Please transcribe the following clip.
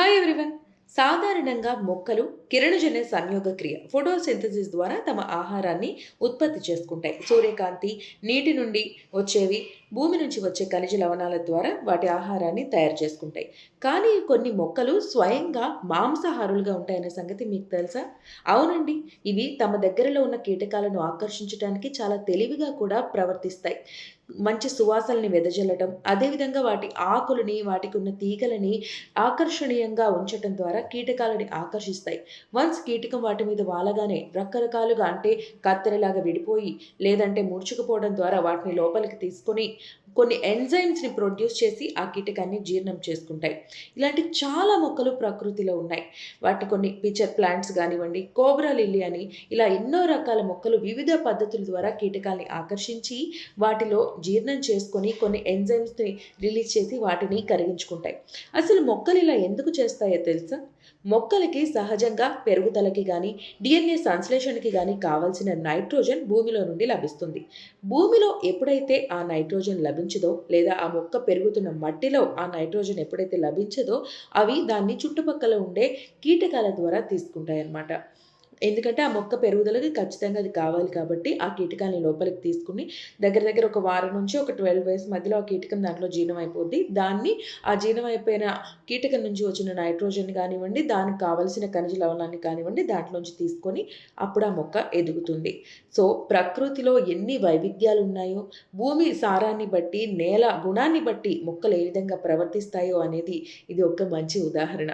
Hi everyone. సాధారణంగా మొక్కలు కిరణజన్య సంయోగ క్రియ ఫోటోసింథసిస్ ద్వారా తమ ఆహారాన్ని ఉత్పత్తి చేసుకుంటాయి. సూర్యకాంతి, నీటి నుండి వచ్చేవి, భూమి నుంచి వచ్చే ఖనిజ లవణాల ద్వారా వాటి ఆహారాన్ని తయారు చేసుకుంటాయి. కానీ కొన్ని మొక్కలు స్వయంగా మాంసాహారులుగా ఉంటాయనే సంగతి మీకు తెలుసా? అవునండి. ఇవి తమ దగ్గరలో ఉన్న కీటకాలను ఆకర్షించటానికి చాలా తెలివిగా కూడా ప్రవర్తిస్తాయి. మంచి సువాసనని వెదజల్లటం, అదేవిధంగా వాటి ఆకులని, వాటికున్న తీగలని ఆకర్షణీయంగా ఉంచటం ద్వారా కీటకాలని ఆకర్షిస్తాయి. వన్స్ కీటకం వాటి మీద వాలగానే రకరకాలుగా అంటే కత్తెరలాగా విడిపోయి, లేదంటే ముడుచుకుపోవడం ద్వారా వాటిని లోపలికి తీసుకొని కొన్ని ఎంజైమ్స్‌ని ప్రొడ్యూస్ చేసి ఆ కీటకాన్ని జీర్ణం చేసుకుంటాయి. ఇలాంటి చాలా మొక్కలు ప్రకృతిలో ఉన్నాయి. వాటిని కొన్ని పిచర్ ప్లాంట్స్ గానివ్వండి, కోబ్రా లిల్లీ అని ఇలా ఎన్నో రకాల మొక్కలు వివిధ పద్ధతుల ద్వారా కీటకాల్ని ఆకర్షించి వాటిలో జీర్ణం చేసుకొని కొన్ని ఎంజైమ్స్‌ని రిలీజ్ చేసి వాటిని కరిగించుకుంటాయి. అసలు మొక్కలు ఇలా ఎందుకు చేస్తాయో తెలుసా? మొక్కలకి సహజంగా పెరుగుదలకి గానీ, డీఎన్ఏ సంశ్లేషణకి గానీ కావాల్సిన నైట్రోజన్ భూమిలో నుండి లభిస్తుంది. భూమిలో ఎప్పుడైతే ఆ నైట్రోజన్ లభించదో, లేదా ఆ మొక్క పెరుగుతున్న మట్టిలో ఆ నైట్రోజన్ ఎప్పుడైతే లభించదో, అవి దాన్ని చుట్టుపక్కల ఉండే కీటకాల ద్వారా తీసుకుంటాయన్నమాట. ఎందుకంటే ఆ మొక్క పెరుగుదలకి ఖచ్చితంగా అది కావాలి కాబట్టి, ఆ కీటకాన్ని లోపలికి తీసుకొని దగ్గర దగ్గర ఒక వారం నుంచి ఒక 12 డేస్ మధ్యలో ఆ కీటకం దాంట్లో జీర్ణమైపోద్ది. దాన్ని ఆ జీర్ణమైపోయిన కీటకం నుంచి వచ్చిన నైట్రోజన్ గానివ్వండి, దానికి కావాల్సిన ఖనిజ లవణాన్ని కానివ్వండి, దాంట్లోంచి తీసుకొని అప్పుడు ఆ మొక్క ఎదుగుతుంది. సో, ప్రకృతిలో ఎన్ని వైవిధ్యాలున్నాయో, భూమి సారాన్ని బట్టి, నేల గుణాన్ని బట్టి మొక్కలు ఏ విధంగా ప్రవర్తిస్తాయో అనేది ఇది ఒక మంచి ఉదాహరణ.